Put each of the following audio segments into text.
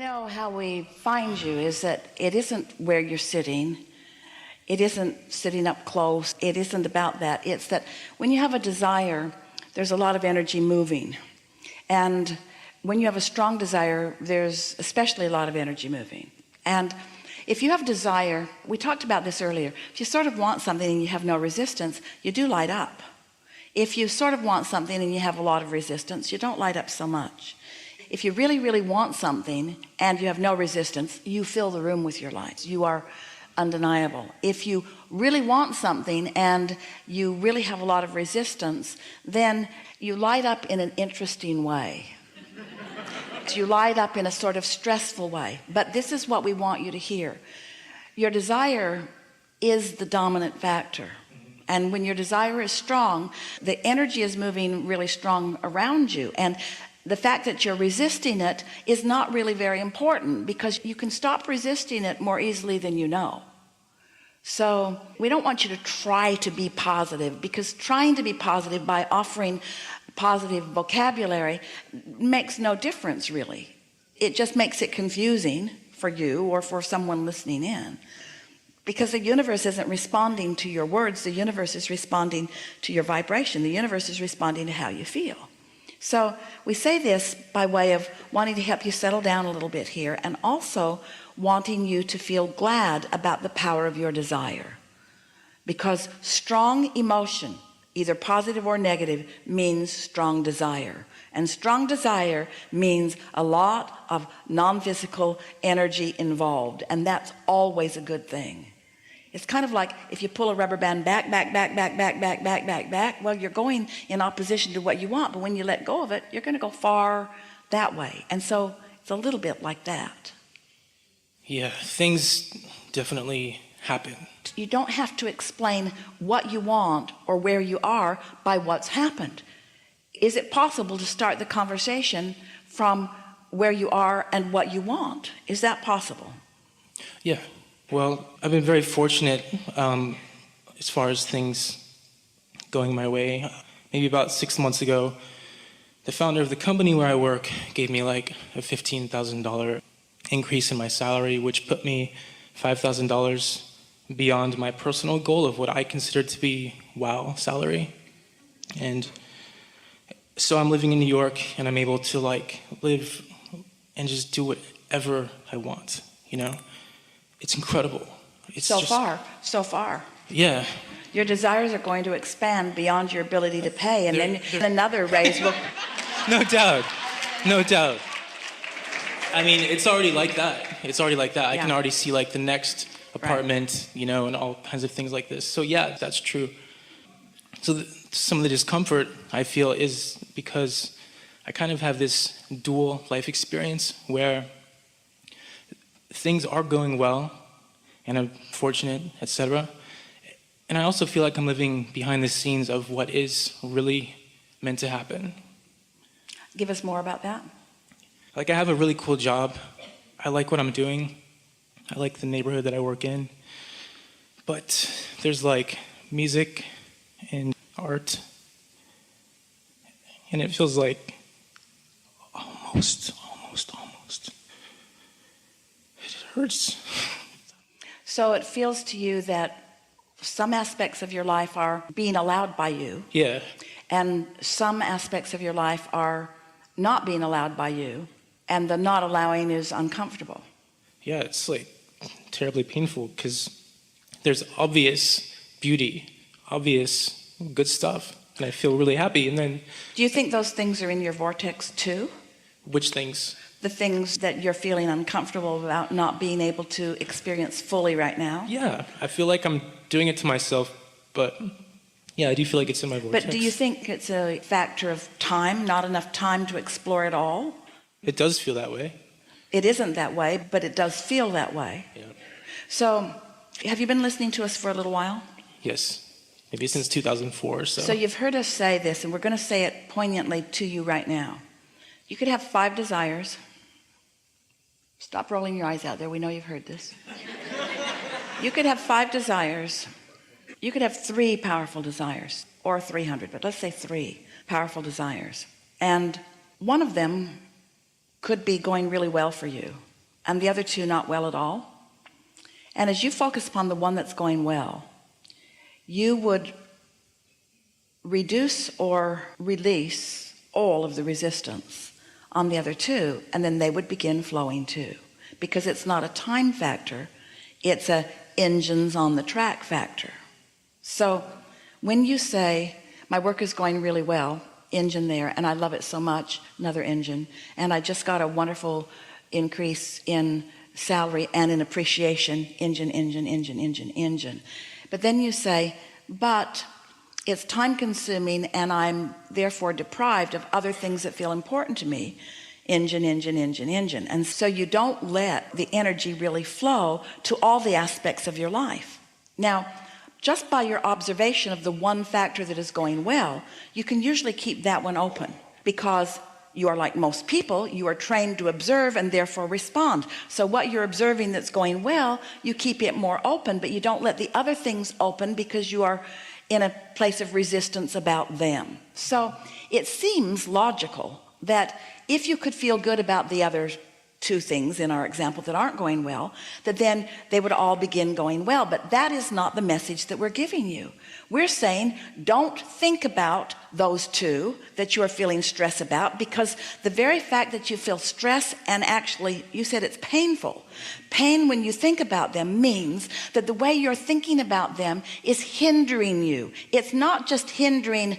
know, how we find you is that it isn't where you're sitting. It isn't sitting up close. It isn't about that. It's that when you have a desire, there's a lot of energy moving. And when you have a strong desire, there's especially a lot of energy moving. And if you have desire, we talked about this earlier, if you sort of want something and you have no resistance, you do light up. If you sort of want something and you have a lot of resistance, you don't light up so much. If you really, really want something and you have no resistance, you fill the room with your lights. You are undeniable. If you really want something and you really have a lot of resistance, then you light up in an interesting way. You light up in a sort of stressful way. But this is what we want you to hear. Your desire is the dominant factor. And when your desire is strong, the energy is moving really strong around you. And the fact that you're resisting it is not really very important, because you can stop resisting it more easily than you know. So we don't want you to try to be positive, because trying to be positive by offering positive vocabulary makes no difference really. It just makes it confusing for you or for someone listening in, because the universe isn't responding to your words. The universe is responding to your vibration. The universe is responding to how you feel. So we say this by way of wanting to help you settle down a little bit here, and also wanting you to feel glad about the power of your desire, because strong emotion, either positive or negative, means strong desire, and strong desire means a lot of non-physical energy involved, and that's always a good thing. It's kind of like if you pull a rubber band back, well, you're going in opposition to what you want, but when you let go of it, you're going to go far that way. And so it's a little bit like that. Yeah, things definitely happen. You don't have to explain what you want or where you are by what's happened. Is it possible to start the conversation from where you are and what you want? Is that possible? Yeah. Well, I've been very fortunate as far as things going my way. Maybe about 6 months ago, the founder of the company where I work gave me like a $15,000 increase in my salary, which put me $5,000 beyond my personal goal of what I considered to be wow salary. And so I'm living in New York, and I'm able to like live and just do whatever I want, you know? It's incredible. It's so far. Yeah. Your desires are going to expand beyond your ability to pay, and then another raise will... No doubt. I mean, it's already like that. Yeah. I can already see like the next apartment, right, you know, and all kinds of things like this. So yeah, that's true. So some of the discomfort I feel is because I kind of have this dual life experience where things are going well and I'm fortunate, etc. And I also feel like I'm living behind the scenes of what is really meant to happen. Give us more about that. Like, I have a really cool job. I like what I'm doing. I like the neighborhood that I work in. But there's like music and art, and it feels like almost. It hurts. So it feels to you that some aspects of your life are being allowed by you. Yeah. And some aspects of your life are not being allowed by you, and the not allowing is uncomfortable. Yeah, it's like terribly painful, because there's obvious beauty, obvious good stuff, and I feel really happy. And then, do you think those things are in your vortex too? Which things? The things that you're feeling uncomfortable about not being able to experience fully right now? Yeah, I feel like I'm doing it to myself, but yeah, I do feel like it's in my vortex. But do you think it's a factor of time, not enough time to explore it all? It does feel that way. It isn't that way, but it does feel that way. Yeah. So, have you been listening to us for a little while? Yes, maybe since 2004. So you've heard us say this, and we're going to say it poignantly to you right now. You could have 5 desires. Stop rolling your eyes out there. We know you've heard this. You could have 5 desires. You could have 3 powerful desires, or 300, but let's say 3 powerful desires. And one of them could be going really well for you. and the other two not well at all. And as you focus upon the one that's going well, you would reduce or release all of the resistance on the other two, and then they would begin flowing too, because it's not a time factor, it's a engines on the track factor. So when you say, my work is going really well, engine there, and I love it so much, another engine, and I just got a wonderful increase in salary and in appreciation, engine, engine, engine, engine, engine. But then you say, but it's time consuming and I'm therefore deprived of other things that feel important to me, engine, engine, engine, engine. And so you don't let the energy really flow to all the aspects of your life. Now, just by your observation of the one factor that is going well, you can usually keep that one open, because you are like most people, you are trained to observe and therefore respond. So what you're observing that's going well, you keep it more open, but you don't let the other things open because you are in a place of resistance about them. So it seems logical that if you could feel good about the other two things in our example that aren't going well, that then they would all begin going well. But that is not the message that we're giving you. We're saying don't think about those two that you are feeling stress about, because the very fact that you feel stress, and actually you said it's painful, pain when you think about them means that the way you're thinking about them is hindering you. It's not just hindering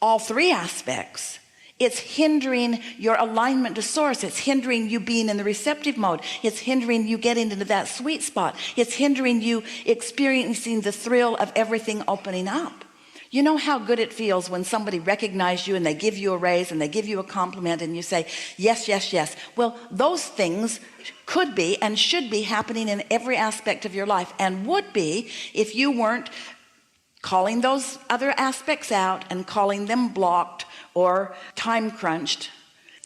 all three aspects. It's hindering your alignment to source. It's hindering you being in the receptive mode. It's hindering you getting into that sweet spot. It's hindering you experiencing the thrill of everything opening up. You know how good it feels when somebody recognizes you and they give you a raise and they give you a compliment and you say, yes, yes, yes. Well, those things could be and should be happening in every aspect of your life, and would be if you weren't calling those other aspects out and calling them blocked or time crunched.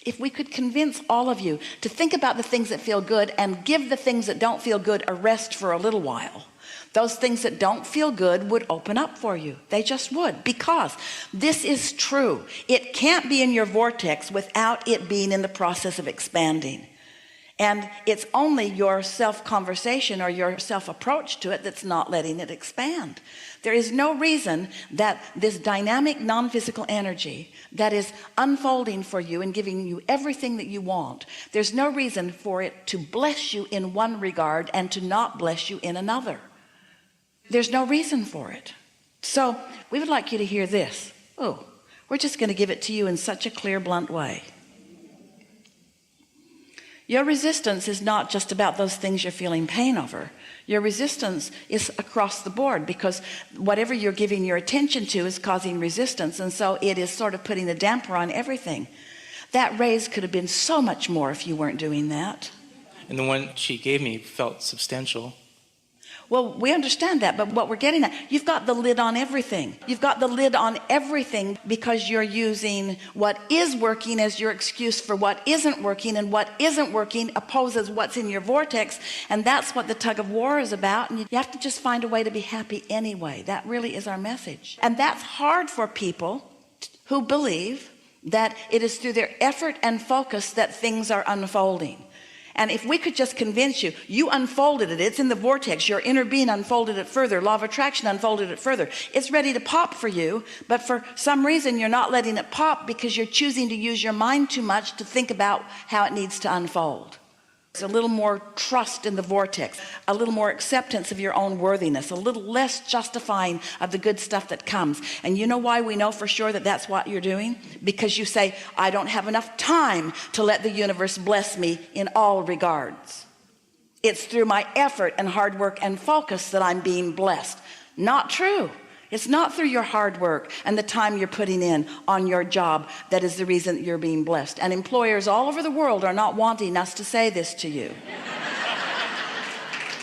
If we could convince all of you to think about the things that feel good and give the things that don't feel good a rest for a little while, those things that don't feel good would open up for you. They just would, because this is true. It can't be in your vortex without it being in the process of expanding. And it's only your self-conversation or your self-approach to it that's not letting it expand. There is no reason that this dynamic non-physical energy that is unfolding for you and giving you everything that you want, there's no reason for it to bless you in one regard and to not bless you in another. There's no reason for it. So we would like you to hear this. Oh, we're just going to give it to you in such a clear, blunt way. Your resistance is not just about those things you're feeling pain over. Your resistance is across the board, because whatever you're giving your attention to is causing resistance, and so it is sort of putting a damper on everything. That raise could have been so much more if you weren't doing that. And the one she gave me felt substantial. Well, we understand that, but what we're getting at, you've got the lid on everything. You've got the lid on everything because you're using what is working as your excuse for what isn't working, and what isn't working opposes what's in your vortex, and that's what the tug of war is about. And you have to just find a way to be happy anyway. That really is our message. And that's hard for people who believe that it is through their effort and focus that things are unfolding. And if we could just convince you, you unfolded it, it's in the vortex, your inner being unfolded it further, law of attraction unfolded it further, it's ready to pop for you, but for some reason you're not letting it pop because you're choosing to use your mind too much to think about how it needs to unfold. It's a little more trust in the vortex, a little more acceptance of your own worthiness, a little less justifying of the good stuff that comes. And you know why we know for sure that that's what you're doing? Because you say, I don't have enough time to let the universe bless me in all regards. It's through my effort and hard work and focus that I'm being blessed. Not true. It's not through your hard work and the time you're putting in on your job that is the reason that you're being blessed. And employers all over the world are not wanting us to say this to you.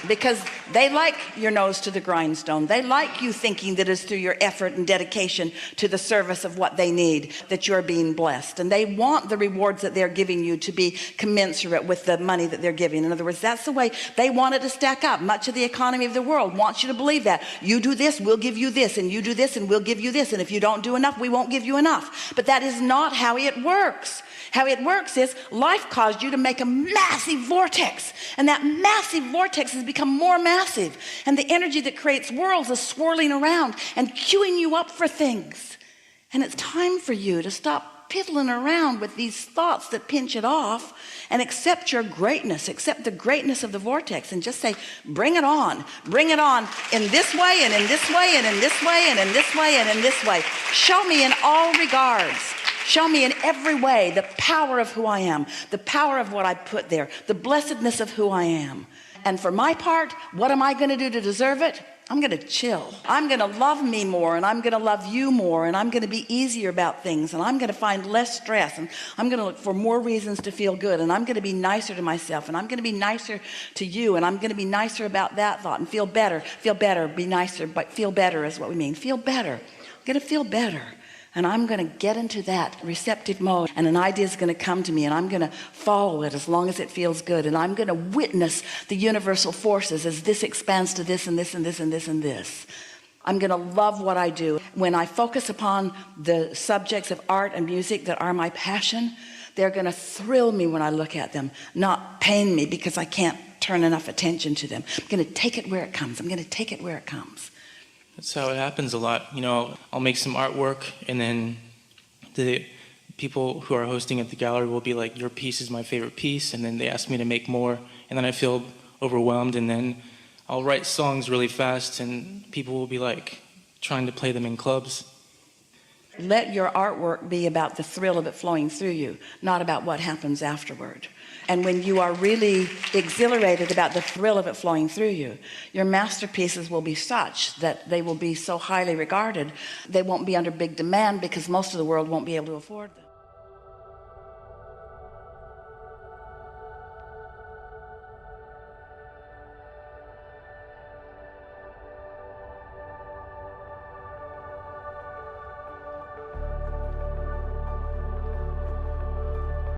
because they like your nose to the grindstone. They like you thinking that it's through your effort and dedication to the service of what they need that you're being blessed, and they want the rewards that they're giving you to be commensurate with the money that they're giving. In other words, that's the way they want it to stack up. Much of the economy of the world wants you to believe that you do this, we'll give you this, and you do this and we'll give you this, and if you don't do enough, we won't give you enough. But that is not how it works. How it works is life caused you to make a massive vortex, and that massive vortex has become more massive, and the energy that creates worlds is swirling around and queuing you up for things. And it's time for you to stop piddling around with these thoughts that pinch it off and accept your greatness, accept the greatness of the vortex, and just say, bring it on in this way and in this way and in this way and in this way and in this way. Show me in all regards. Show me in every way the power of who I am, the power of what I put there, the blessedness of who I am. And for my part, what am I going to do to deserve it? I'm going to chill. I'm going to love me more, and I'm going to love you more, and I'm going to be easier about things, and I'm going to find less stress, and I'm going to look for more reasons to feel good, and I'm going to be nicer to myself, and I'm going to be nicer to you, and I'm going to be nicer about that thought and feel better, be nicer, but feel better is what we mean. Feel better. I'm going to feel better. And I'm going to get into that receptive mode, and an idea is going to come to me, and I'm going to follow it as long as it feels good, and I'm going to witness the universal forces as this expands to this and this and this and this and this. I'm going to love what I do. When I focus upon the subjects of art and music that are my passion, they're going to thrill me when I look at them, not pain me because I can't turn enough attention to them. I'm going to take it where it comes. I'm going to take it where it comes. That's how it happens a lot. You know, I'll make some artwork, and then the people who are hosting at the gallery will be like, your piece is my favorite piece, and then they ask me to make more, and then I feel overwhelmed, and then I'll write songs really fast, and people will be like trying to play them in clubs. Let your artwork be about the thrill of it flowing through you, not about what happens afterward. And when you are really exhilarated about the thrill of it flowing through you, your masterpieces will be such that they will be so highly regarded, they won't be under big demand because most of the world won't be able to afford them.